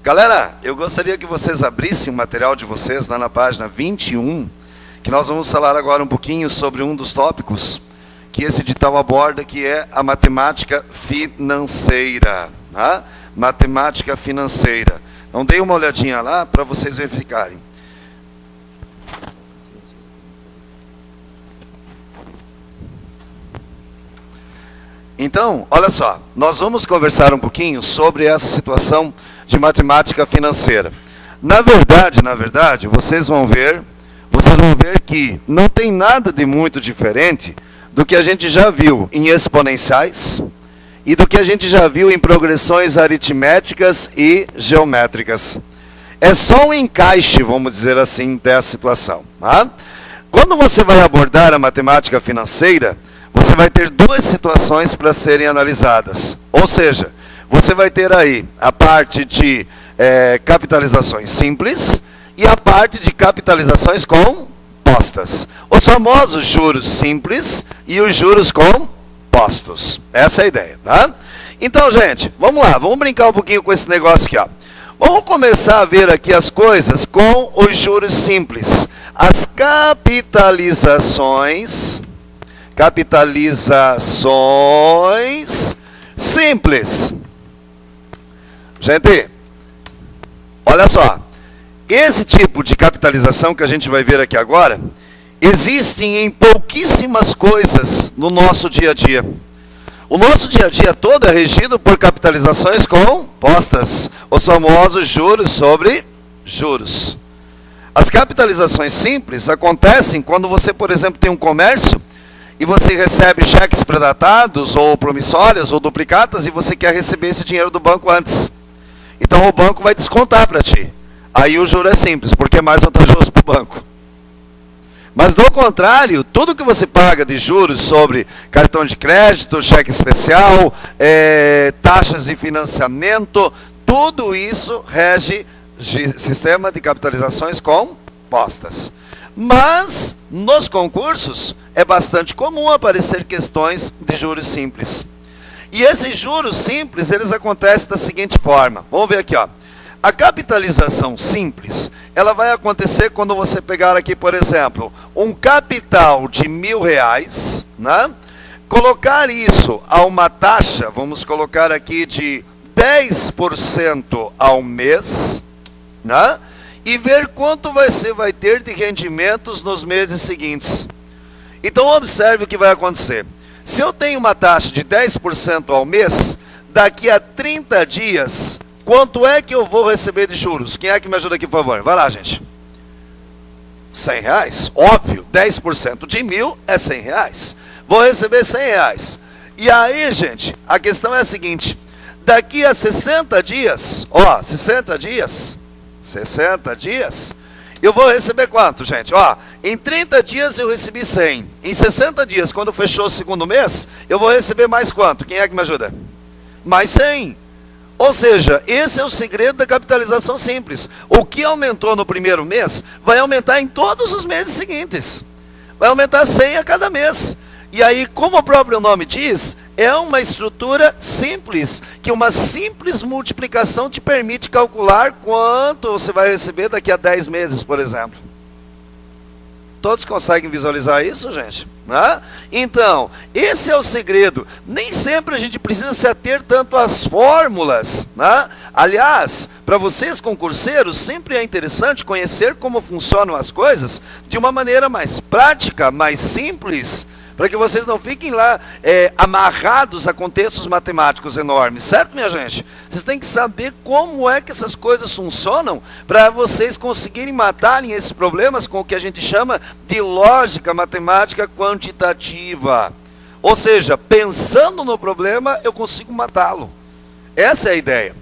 Galera, eu gostaria que vocês abrissem o material de vocês lá na página 21, que nós vamos falar agora um pouquinho sobre um dos tópicos que esse edital aborda, que é a matemática financeira. Tá? Matemática financeira. Então, dei uma olhadinha lá para vocês verificarem. Então, olha só, nós vamos conversar um pouquinho sobre essa situação de matemática financeira. Na verdade, vocês vão ver que não tem nada de muito diferente do que a gente já viu em exponenciais e do que a gente já viu em progressões aritméticas e geométricas. É só um encaixe, vamos dizer assim, dessa situação. Tá? Quando você vai abordar a matemática financeira, você vai ter duas situações para serem analisadas. Ou seja, você vai ter aí a parte de capitalizações simples e a parte de capitalizações compostas. Os famosos juros simples e os juros compostos. Essa é a ideia, tá? Então, gente, vamos lá, vamos brincar um pouquinho com esse negócio aqui, ó. Vamos começar a ver aqui as coisas com os juros simples. As capitalizações simples. Gente, olha só. Esse tipo de capitalização que a gente vai ver aqui agora, existem em pouquíssimas coisas no nosso dia a dia. O nosso dia a dia todo é regido por capitalizações compostas, os famosos juros sobre juros. As capitalizações simples acontecem quando você, por exemplo, tem um comércio e você recebe cheques predatados, ou promissórias, ou duplicatas, e você quer receber esse dinheiro do banco antes. Então o banco vai descontar para ti. Aí o juro é simples, porque é mais vantajoso para o banco. Mas do contrário, tudo que você paga de juros sobre cartão de crédito, cheque especial, taxas de financiamento, tudo isso rege sistema de capitalizações compostas. Mas nos concursos é bastante comum aparecer questões de juros simples. E esses juros simples, eles acontecem da seguinte forma. Vamos ver aqui, ó. A capitalização simples, ela vai acontecer quando você pegar aqui, por exemplo, um capital de R$1.000, né? Colocar isso a uma taxa, vamos colocar aqui de 10% ao mês, né? E ver quanto você vai ter de rendimentos nos meses seguintes. Então observe o que vai acontecer. Se eu tenho uma taxa de 10% ao mês, daqui a 30 dias, quanto é que eu vou receber de juros? Quem é que me ajuda aqui, por favor? Vai lá, gente. R$100? Óbvio, 10% de 1.000 é R$100. Vou receber R$100. E aí, gente, a questão é a seguinte. Daqui a 60 dias, ó, 60 dias, eu vou receber quanto, gente? Ó, em 30 dias eu recebi 100. Em 60 dias, quando fechou o segundo mês, eu vou receber mais quanto? Quem é que me ajuda? Mais 100. Ou seja, esse é o segredo da capitalização simples. O que aumentou no primeiro mês, vai aumentar em todos os meses seguintes. Vai aumentar 100 a cada mês. E aí, como o próprio nome diz, é uma estrutura simples, que uma simples multiplicação te permite calcular quanto você vai receber daqui a 10 meses, por exemplo. Todos conseguem visualizar isso, gente? Né? Então, esse é o segredo. Nem sempre a gente precisa se ater tanto às fórmulas. Né? Aliás, para vocês concurseiros, sempre é interessante conhecer como funcionam as coisas de uma maneira mais prática, mais simples, para que vocês não fiquem lá amarrados a contextos matemáticos enormes, certo, minha gente? Vocês têm que saber como é que essas coisas funcionam para vocês conseguirem matarem esses problemas com o que a gente chama de lógica matemática quantitativa. Ou seja, pensando no problema, eu consigo matá-lo. Essa é a ideia.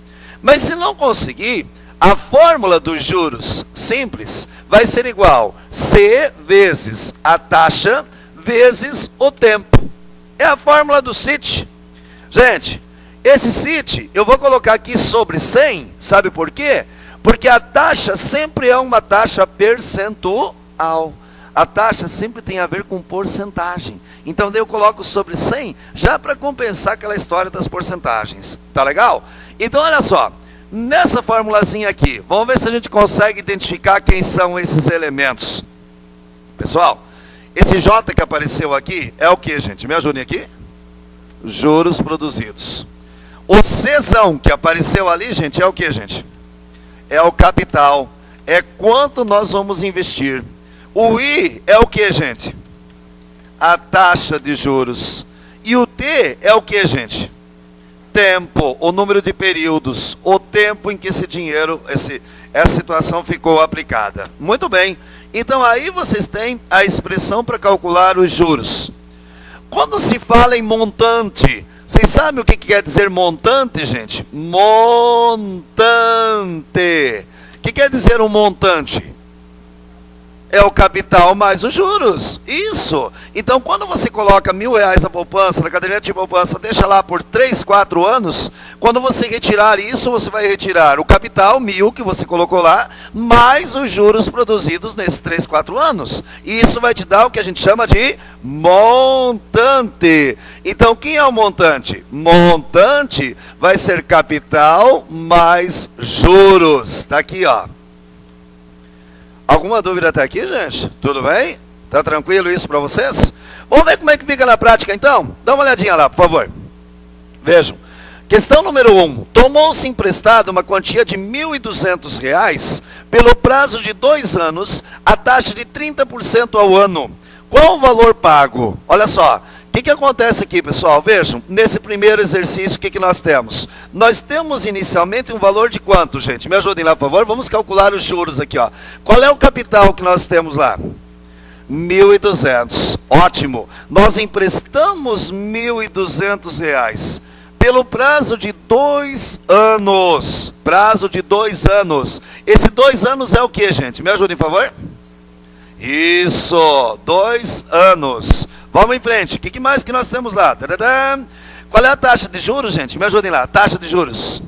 Mas se não conseguir, a fórmula dos juros simples vai ser igual C vezes a taxa vezes o tempo. É a fórmula do CIT. Gente, esse CIT eu vou colocar aqui sobre 100, sabe por quê? Porque a taxa sempre é uma taxa percentual. A taxa sempre tem a ver com porcentagem. Então daí eu coloco sobre 100, já para compensar aquela história das porcentagens. Tá legal? Então olha só, Nessa formulazinha aqui, vamos ver se a gente consegue identificar quem são esses elementos. Pessoal, esse J que apareceu aqui é o que, gente? Me ajudem aqui. Juros produzidos. O Czão que apareceu ali, gente, é o que, gente? É o capital. É quanto nós vamos investir. O I é o que, gente? A taxa de juros. E o T é o que, gente? Tempo, o número de períodos, o tempo em que esse dinheiro, essa situação ficou aplicada. Muito bem. Então aí vocês têm a expressão para calcular os juros. Quando se fala em montante, vocês sabem o que quer dizer montante, gente? Montante. O que quer dizer um montante? É o capital mais os juros. Isso. Então, quando você coloca R$1.000 na poupança, na caderneta de poupança, deixa lá por 3, 4 anos, quando você retirar isso, você vai retirar o capital, 1.000 que você colocou lá, mais os juros produzidos nesses 3, 4 anos. E isso vai te dar o que a gente chama de montante. Então, quem é o montante? Montante vai ser capital mais juros. Está aqui, ó. Alguma dúvida até aqui, gente? Tudo bem? Tá tranquilo isso para vocês? Vamos ver como é que fica na prática, então? Dá uma olhadinha lá, por favor. Vejam. Questão número 1. Tomou-se emprestado uma quantia de R$1.200 pelo prazo de 2 anos, a taxa de 30% ao ano. Qual o valor pago? Olha só. O que acontece aqui, pessoal? Vejam, nesse primeiro exercício, o que nós temos? Nós temos inicialmente um valor de quanto, gente? Me ajudem lá, por favor. Vamos calcular os juros aqui, ó. Qual é o capital que nós temos lá? 1.200. Ótimo. Nós emprestamos R$1.200 pelo prazo de 2 anos. Prazo de 2 anos. Esse 2 anos é o que, gente? Me ajudem, por favor. Isso, 2 anos. Vamos em frente. O que mais que nós temos lá? Qual é a taxa de juros, gente? Me ajudem lá. Taxa de juros.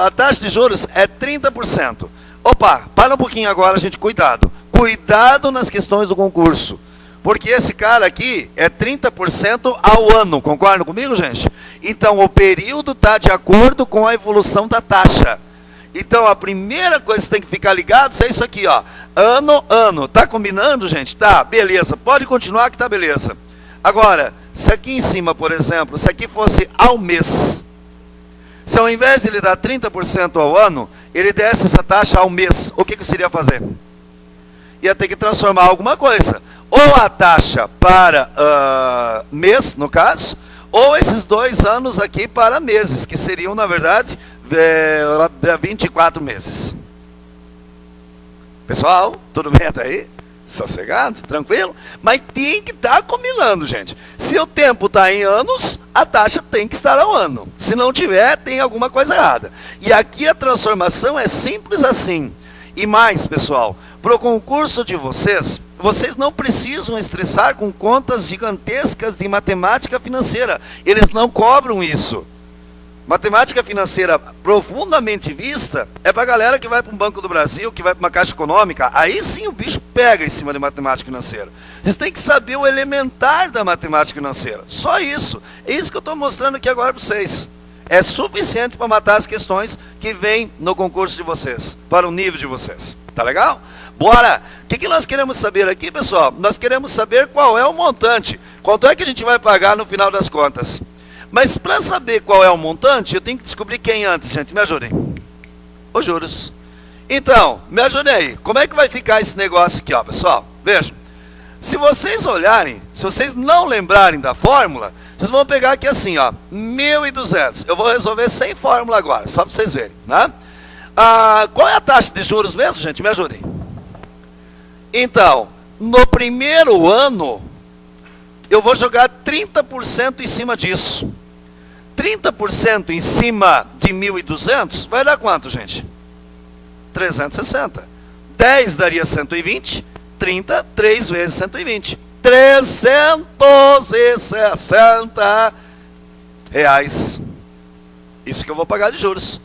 A taxa de juros é 30%. Opa, para um pouquinho agora, gente. Cuidado. Cuidado nas questões do concurso. Porque esse cara aqui é 30% ao ano. Concordam comigo, gente? Então, o período está de acordo com a evolução da taxa. Então, a primeira coisa que você tem que ficar ligado é isso aqui, ó. Ano, ano. Tá combinando, gente? Tá, beleza. Pode continuar que tá beleza. Agora, se aqui em cima, por exemplo, se aqui fosse ao mês, se ao invés de ele dar 30% ao ano, ele desse essa taxa ao mês, o que seria fazer? Ia ter que transformar alguma coisa. Ou a taxa para mês, no caso, ou esses 2 anos aqui para meses, que seriam, na verdade, 24 meses. Pessoal, tudo bem até aí? Sossegado? Tranquilo? Mas tem que estar combinando, gente. Se o tempo está em anos, a taxa tem que estar ao ano. Se não tiver, tem alguma coisa errada. E aqui a transformação é simples assim. E mais, pessoal, para o concurso de vocês, vocês não precisam estressar com contas gigantescas de matemática financeira. Eles não cobram isso. Matemática financeira profundamente vista é para a galera que vai para um Banco do Brasil, que vai para uma Caixa Econômica. Aí sim o bicho pega em cima de matemática financeira. Vocês têm que saber o elementar da matemática financeira. Só isso. É isso que eu estou mostrando aqui agora para vocês. É suficiente para matar as questões que vêm no concurso de vocês, para o nível de vocês. Tá legal? Bora! O que nós queremos saber aqui, pessoal? Nós queremos saber qual é o montante. Quanto é que a gente vai pagar no final das contas? Mas para saber qual é o montante, eu tenho que descobrir quem antes, gente. Me ajudem. Os juros. Então, me ajudem aí. Como é que vai ficar esse negócio aqui, ó, pessoal? Vejam. Se vocês olharem, se vocês não lembrarem da fórmula, vocês vão pegar aqui assim, ó, 1.200. Eu vou resolver sem fórmula agora, só para vocês verem, né? Qual é a taxa de juros mesmo, gente? Me ajudem. Então, no primeiro ano, eu vou jogar 30% em cima disso. 30% em cima de 1.200 vai dar quanto, gente? 360. 10 daria 120. 30, 3 vezes 120. 360 reais. Isso que eu vou pagar de juros.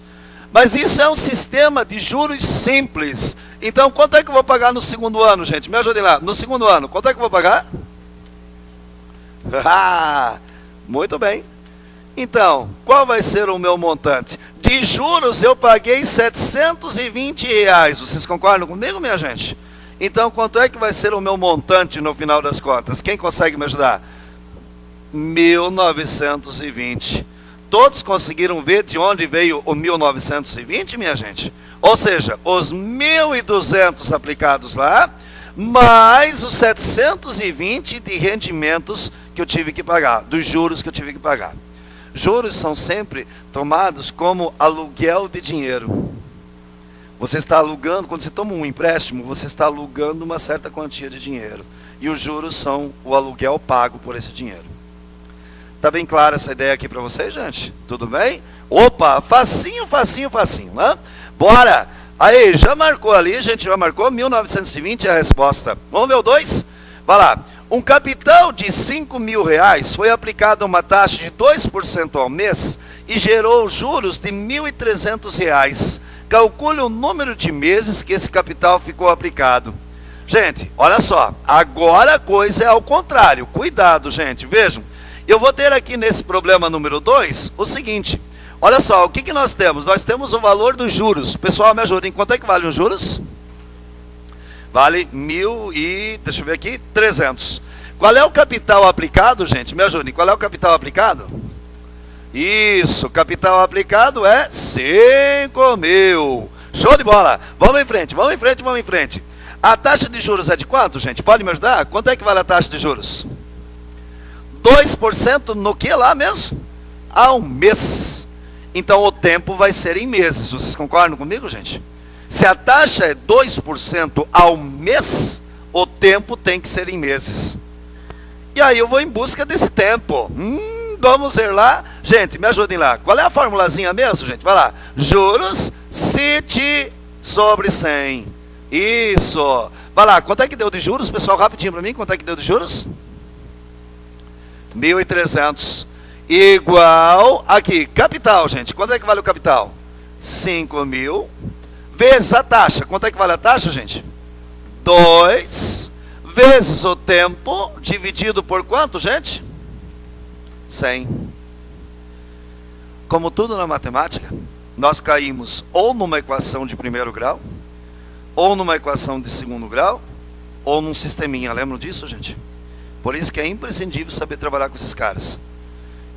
Mas isso é um sistema de juros simples. Então, quanto é que eu vou pagar no segundo ano, gente? Me ajudem lá. No segundo ano, quanto é que eu vou pagar? Muito bem. Então, qual vai ser o meu montante? De juros eu paguei R$720. Vocês concordam comigo, minha gente? Então, quanto é que vai ser o meu montante no final das contas? Quem consegue me ajudar? 1920. Todos conseguiram ver de onde veio o 1920, minha gente? Ou seja, os 1.200 aplicados lá, mais os 720 de rendimentos que eu tive que pagar, dos juros que eu tive que pagar. Juros são sempre tomados como aluguel de dinheiro. Você está alugando, quando você toma um empréstimo, você está alugando uma certa quantia de dinheiro. E os juros são o aluguel pago por esse dinheiro. Tá bem clara essa ideia aqui para vocês, gente? Tudo bem? Opa, facinho, facinho, facinho, né? Bora! Aí, já marcou ali, gente, já marcou? 1920 é a resposta. Vamos ver o 2? Vai lá. Um capital de R$5.000 foi aplicado a uma taxa de 2% ao mês e gerou juros de R$1.300. Calcule o número de meses que esse capital ficou aplicado. Gente, olha só, agora a coisa é ao contrário. Cuidado, gente, vejam. Eu vou ter aqui nesse problema número 2 o seguinte. Olha só, o que nós temos? Nós temos o valor dos juros. Pessoal, me ajudem. Quanto é que vale os juros? Vale 300. Qual é o capital aplicado, gente? Me ajudem. Qual é o capital aplicado? Isso, capital aplicado é 5.000. Show de bola. Vamos em frente, vamos em frente, vamos em frente. A taxa de juros é de quanto, gente? Pode me ajudar? Quanto é que vale a taxa de juros? 2% no que lá mesmo? Ao mês. Então o tempo vai ser em meses. Vocês concordam comigo, gente? Se a taxa é 2% ao mês, o tempo tem que ser em meses. E aí eu vou em busca desse tempo. Vamos ver lá. Gente, me ajudem lá. Qual é a formulazinha mesmo, gente? Vai lá. Juros CIT sobre 100. Isso. Vai lá. Quanto é que deu de juros, pessoal? Rapidinho para mim. Quanto é que deu de juros? 1.300. Igual aqui. Capital, gente. Quanto é que vale o capital? 5.000. Vezes a taxa. Quanto é que vale a taxa, gente? 2 vezes o tempo, dividido por quanto, gente? 100. Como tudo na matemática, nós caímos ou numa equação de primeiro grau, ou numa equação de segundo grau, ou num sisteminha. Lembram disso, gente? Por isso que é imprescindível saber trabalhar com esses caras.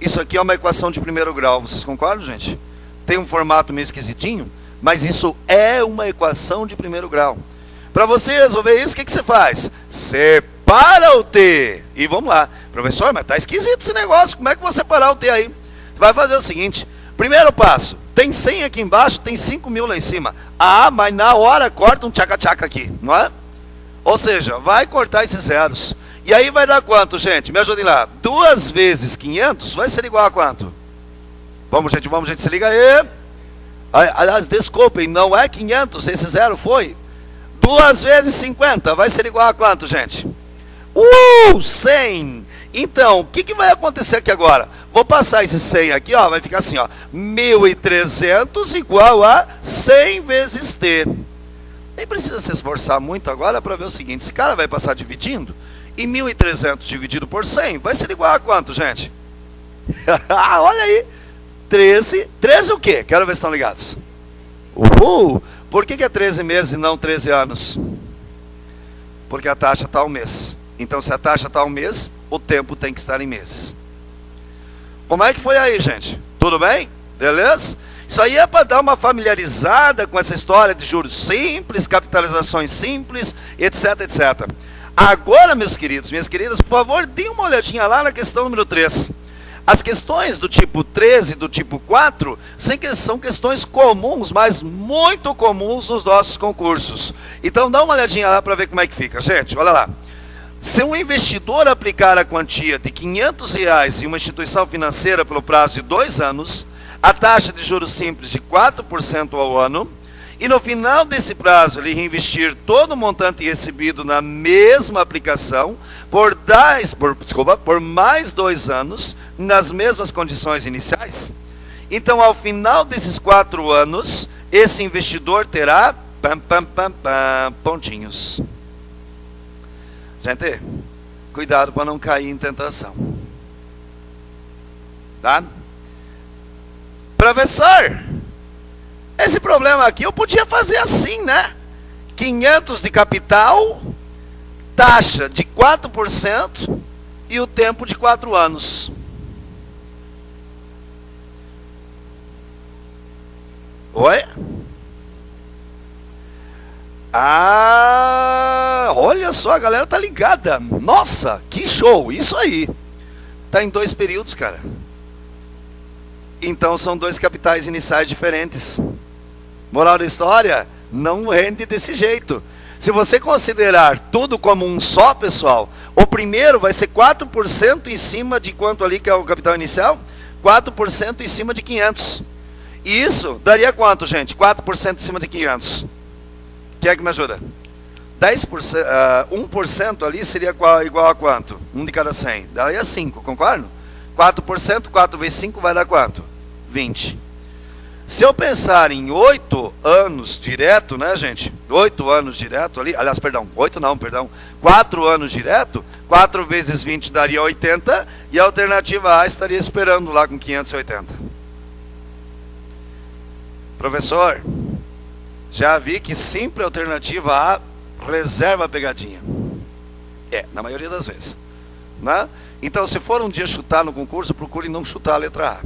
Isso aqui é uma equação de primeiro grau. Vocês concordam, gente? Tem um formato meio esquisitinho, mas isso é uma equação de primeiro grau. Para você resolver isso, o que você faz? Separa o T. E vamos lá. Professor, mas tá esquisito esse negócio. Como é que eu vou separar o T aí? Você vai fazer o seguinte. Primeiro passo. Tem 100 aqui embaixo, tem 5.000 lá em cima. Ah, mas na hora corta um tchaca-tchaca aqui, não é? Ou seja, vai cortar esses zeros. E aí vai dar quanto, gente? Me ajudem lá. 2 vezes 500 vai ser igual a quanto? Vamos, gente, se liga aí. Aliás, desculpem, não é 500, esse zero foi. 2 vezes 50 vai ser igual a quanto, gente? 100. Então, o que vai acontecer aqui agora? Vou passar esse 100 aqui, ó, vai ficar assim, ó. 1.300 igual a 100 vezes T. Nem precisa se esforçar muito agora para ver o seguinte. Esse cara vai passar dividindo. E 1.300 dividido por 100 vai ser igual a quanto, gente? Olha aí. 13. 13 o quê? Quero ver se estão ligados. Por que é 13 meses e não 13 anos? Porque a taxa está ao mês. Então, se a taxa está ao mês, o tempo tem que estar em meses. Como é que foi aí, gente? Tudo bem? Beleza? Isso aí é para dar uma familiarizada com essa história de juros simples, capitalizações simples, etc, etc. Agora, meus queridos, minhas queridas, por favor, deem uma olhadinha lá na questão número 3. As questões do tipo 13 e do tipo 4 são questões comuns, mas muito comuns nos nossos concursos. Então dá uma olhadinha lá para ver como é que fica. Gente, olha lá. Se um investidor aplicar a quantia de R$500 em uma instituição financeira pelo prazo de 2 anos, a taxa de juros simples de 4% ao ano, e no final desse prazo ele reinvestir todo o montante recebido na mesma aplicação por mais 2 anos, nas mesmas condições iniciais, então ao final desses 4 anos, esse investidor terá pontinhos. Gente, cuidado para não cair em tentação. Tá? Professor, esse problema aqui eu podia fazer assim, né? 500 de capital, taxa de 4% e o tempo de 4 anos. Oi? Ah, olha só, a galera tá ligada. Nossa, que show, isso aí. Tá em 2 períodos, cara. Então são 2 capitais iniciais diferentes. Moral da história, não rende desse jeito. Se você considerar tudo como um só, pessoal, o primeiro vai ser 4% em cima de quanto ali que é o capital inicial? 4% em cima de 500. E isso daria quanto, gente? 4% em cima de 500. Quem é que me ajuda? 10%, 1% ali seria igual a quanto? 1 de cada 100. Daria 5, concordo? 4%, 4 vezes 5 vai dar quanto? 20. Se eu pensar em 8 anos direto, né, gente? 8 anos direto ali, aliás, perdão, 8 não, perdão. 4 anos direto, 4 vezes 20 daria 80, e a alternativa A estaria esperando lá com 580. Professor, já vi que sempre a alternativa A reserva a pegadinha. Na maioria das vezes, né? Então, se for um dia chutar no concurso, procure não chutar a letra A.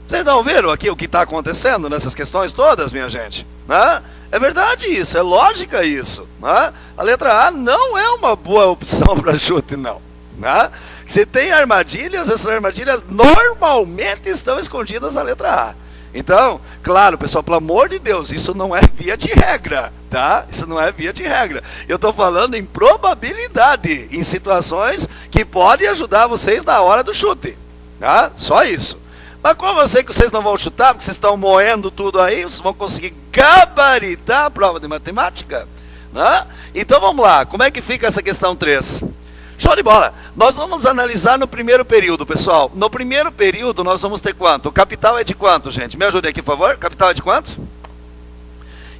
Vocês não viram aqui o que está acontecendo nessas questões todas, minha gente? Né? É verdade isso, é lógica isso. Né? A letra A não é uma boa opção para chute, não. Né? Se tem armadilhas, essas armadilhas normalmente estão escondidas na letra A. Então, claro, pessoal, pelo amor de Deus, isso não é via de regra, tá? Isso não é via de regra. Eu estou falando em probabilidade, em situações que podem ajudar vocês na hora do chute, tá? Só isso. Mas como eu sei que vocês não vão chutar, porque vocês estão moendo tudo aí, vocês vão conseguir gabaritar a prova de matemática, né? Então vamos lá, como é que fica essa questão 3? Show de bola! Nós vamos analisar no primeiro período, pessoal. No primeiro período nós vamos ter quanto? O capital é de quanto, gente? Me ajude aqui, por favor. Capital é de quanto?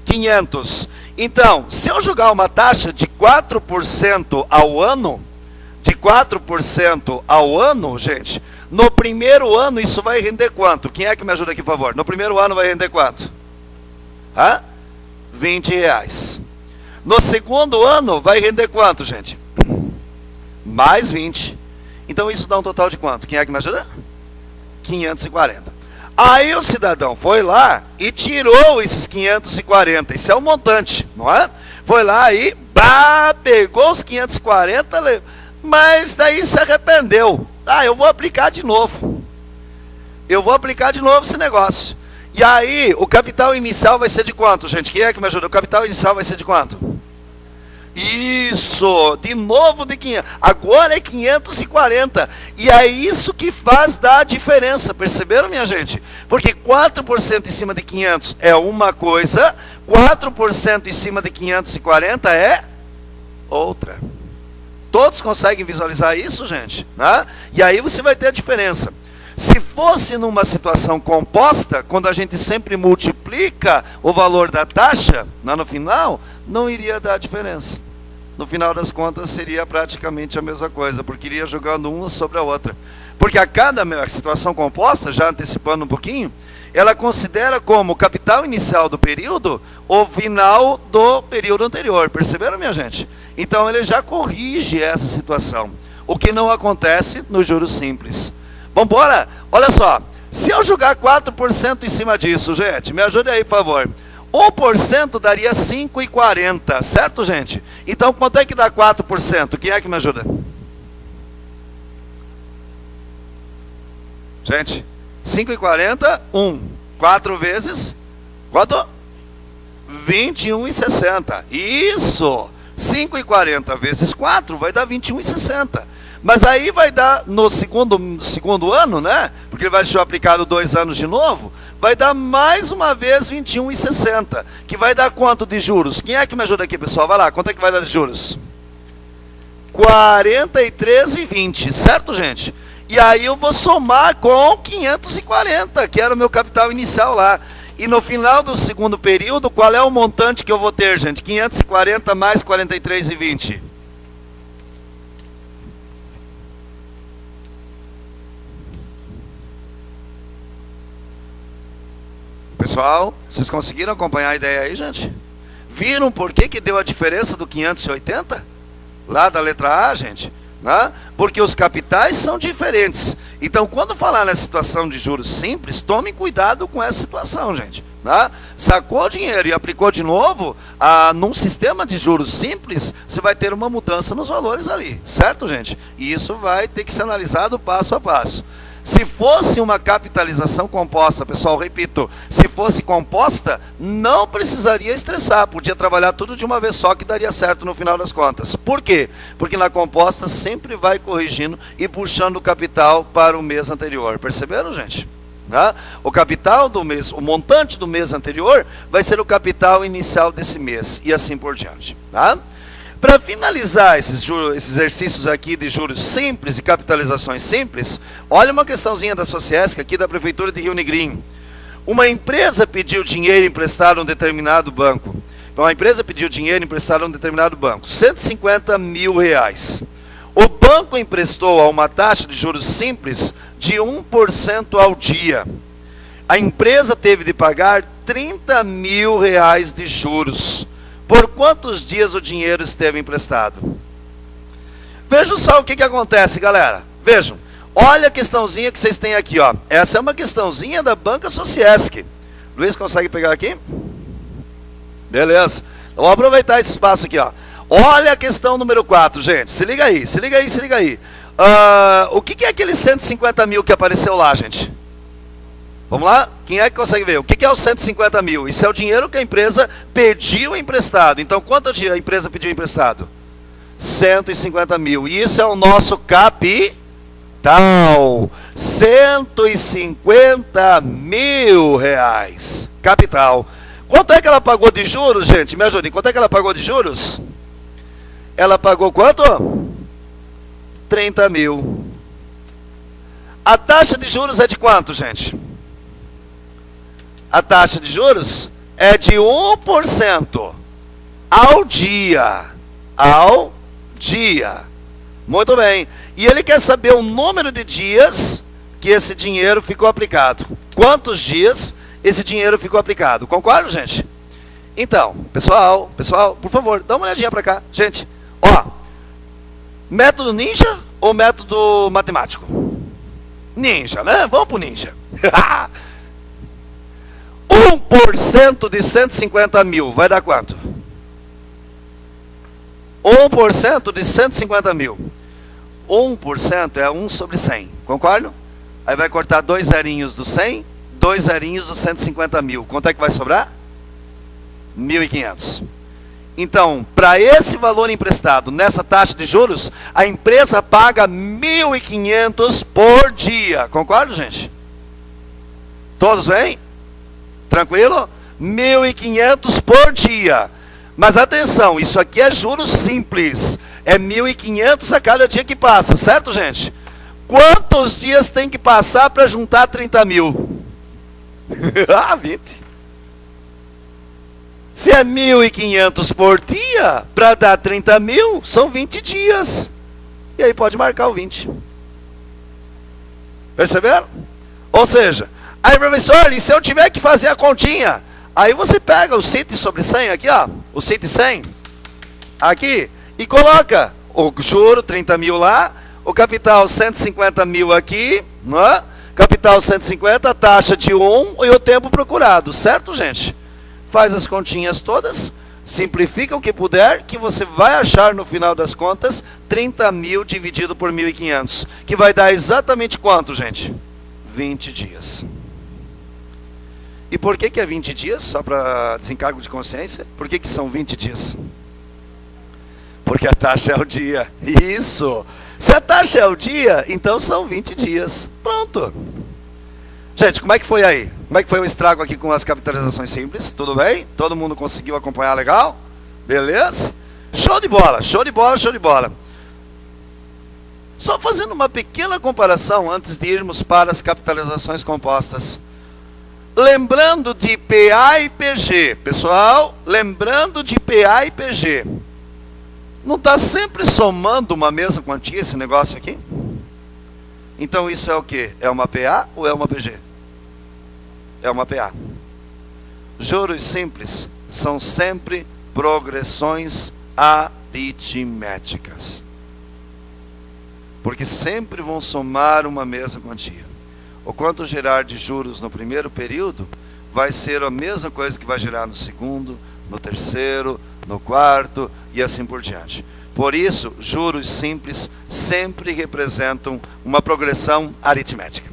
500. Então, se eu jogar uma taxa de 4% ao ano, gente, no primeiro ano isso vai render quanto? Quem é que me ajuda aqui, por favor? No primeiro ano vai render quanto? Hã? R$20. No segundo ano vai render quanto, gente? Mais 20. Então isso dá um total de quanto? Quem é que me ajuda? 540. Aí o cidadão foi lá e tirou esses 540. Isso é um montante, não é? Foi lá e pegou os 540, mas daí se arrependeu. Eu vou aplicar de novo. Eu vou aplicar de novo esse negócio. E aí o capital inicial vai ser de quanto, gente? Quem é que me ajuda? O capital inicial vai ser de quanto? Isso, de novo de 500, agora é 540, e é isso que faz dar a diferença, perceberam, minha gente? Porque 4% em cima de 500 é uma coisa, 4% em cima de 540 é outra. Todos conseguem visualizar isso, gente? Né? E aí você vai ter a diferença. Se fosse numa situação composta, quando a gente sempre multiplica o valor da taxa, no final, não iria dar diferença. No final das contas, seria praticamente a mesma coisa, porque iria jogando uma sobre a outra. Porque a cada situação composta, já antecipando um pouquinho, ela considera como capital inicial do período o final do período anterior. Perceberam, minha gente? Então, ele já corrige essa situação. O que não acontece no juros simples. Vamos embora? Olha só. Se eu jogar 4% em cima disso, gente, me ajude aí, por favor. 1% daria 5,40, certo, gente? Então, quanto é que dá 4%? Quem é que me ajuda? Gente, 5,40, 1. 4 vezes, quanto? 21,60. Isso! 5,40 vezes 4 vai dar 21,60. Mas aí vai dar, no segundo ano, né? Porque ele vai ser aplicado 2 anos de novo, vai dar mais uma vez 21,60. Que vai dar quanto de juros? Quem é que me ajuda aqui, pessoal? Vai lá, quanto é que vai dar de juros? 43,20, certo, gente? E aí eu vou somar com 540, que era o meu capital inicial lá. E no final do segundo período, qual é o montante que eu vou ter, gente? 540 mais 43,20. Pessoal, vocês conseguiram acompanhar a ideia aí, gente? Viram por que deu a diferença do 580? Lá da letra A, gente? Né? Porque os capitais são diferentes. Então, quando falar na situação de juros simples, tome cuidado com essa situação, gente. Né? Sacou o dinheiro e aplicou de novo, num sistema de juros simples, você vai ter uma mudança nos valores ali. Certo, gente? E isso vai ter que ser analisado passo a passo. Se fosse uma capitalização composta, pessoal, repito, se fosse composta, não precisaria estressar, podia trabalhar tudo de uma vez só que daria certo no final das contas. Por quê? Porque na composta sempre vai corrigindo e puxando o capital para o mês anterior. Perceberam, gente? Né? O capital do mês, o montante do mês anterior vai ser o capital inicial desse mês e assim por diante. Tá? Para finalizar esses exercícios aqui de juros simples e capitalizações simples, olha uma questãozinha da Sociesc aqui da Prefeitura de Rio Negrinho. Uma empresa pediu dinheiro emprestado a um determinado banco. Uma empresa pediu dinheiro emprestado a um determinado banco, R$150 mil. O banco emprestou a uma taxa de juros simples de 1% ao dia. A empresa teve de pagar R$30 mil de juros. Por quantos dias o dinheiro esteve emprestado? Vejam só o que acontece, galera. Vejam. Olha a questãozinha que vocês têm aqui, ó. Essa é uma questãozinha da Banca Sociesc. Luiz, consegue pegar aqui? Beleza. Então, vamos aproveitar esse espaço aqui, ó. Olha a questão número 4, gente. Se liga aí, se liga aí, se liga aí. O que é aquele 150 mil que apareceu lá, gente? Vamos lá? Quem é que consegue ver? O que é os 150 mil? Isso é o dinheiro que a empresa pediu emprestado. Então, quanto a empresa pediu emprestado? 150 mil. E isso é o nosso capital. 150 mil reais. Capital. Quanto é que ela pagou de juros, gente? Me ajudem. Quanto é que ela pagou de juros? Ela pagou quanto? 30 mil. A taxa de juros é de quanto, gente? A taxa de juros é de 1% ao dia. Ao dia. Muito bem. E ele quer saber o número de dias que esse dinheiro ficou aplicado. Quantos dias esse dinheiro ficou aplicado? Concordo, gente? Então, pessoal, por favor, dá uma olhadinha para cá. Gente, ó. Método ninja ou método matemático? Ninja, né? Vamos pro ninja. 1% de 150 mil vai dar quanto? 1% de 150 mil. 1% é 1 sobre 100. Concordo? Aí vai cortar 2 zerinhos do 100, 2 zerinhos do 150 mil. Quanto é que vai sobrar? 1.500. Então, para esse valor emprestado, nessa taxa de juros, a empresa paga 1.500 por dia. Concordo, gente? Todos bem? Tranquilo? 1.500 por dia. Mas atenção, isso aqui é juros simples. É 1.500 a cada dia que passa, certo, gente? Quantos dias tem que passar para juntar 30 mil? 20. Se é 1.500 por dia, para dar 30 mil, são 20 dias. E aí pode marcar o 20. Perceberam? Ou seja, aí professor, e se eu tiver que fazer a continha? Aí você pega o 100 sobre 100 aqui, ó. O 100 e 100. Aqui. E coloca o juro, 30 mil lá. O capital, 150 mil aqui. Não é? Capital 150, taxa de 1 e o tempo procurado. Certo, gente? Faz as continhas todas. Simplifica o que puder, que você vai achar no final das contas 30 mil dividido por 1.500. Que vai dar exatamente quanto, gente? 20 dias. E por que é 20 dias? Só para desencargo de consciência. Por que são 20 dias? Porque a taxa é o dia. Isso. Se a taxa é o dia, então são 20 dias. Pronto. Gente, como é que foi aí? Como é que foi o estrago aqui com as capitalizações simples? Tudo bem? Todo mundo conseguiu acompanhar legal? Beleza? Show de bola, show de bola, show de bola. Só fazendo uma pequena comparação antes de irmos para as capitalizações compostas. Lembrando de PA e PG, pessoal, lembrando de PA e PG. Não está sempre somando uma mesma quantia esse negócio aqui? Então isso é o quê? É uma PA ou é uma PG? É uma PA. juros simples são sempre progressões aritméticas. Porque sempre vão somar uma mesma quantia. O quanto gerar de juros no primeiro período vai ser a mesma coisa que vai gerar no segundo, no terceiro, no quarto e assim por diante. Por isso, juros simples sempre representam uma progressão aritmética.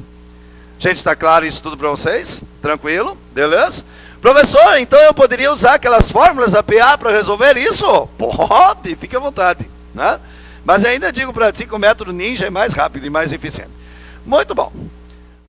Gente, está claro isso tudo para vocês? Tranquilo? Beleza? Professor, então eu poderia usar aquelas fórmulas da PA para resolver isso? Pode, fique à vontade, né? Mas ainda digo para ti que o método ninja é mais rápido e mais eficiente. Muito bom.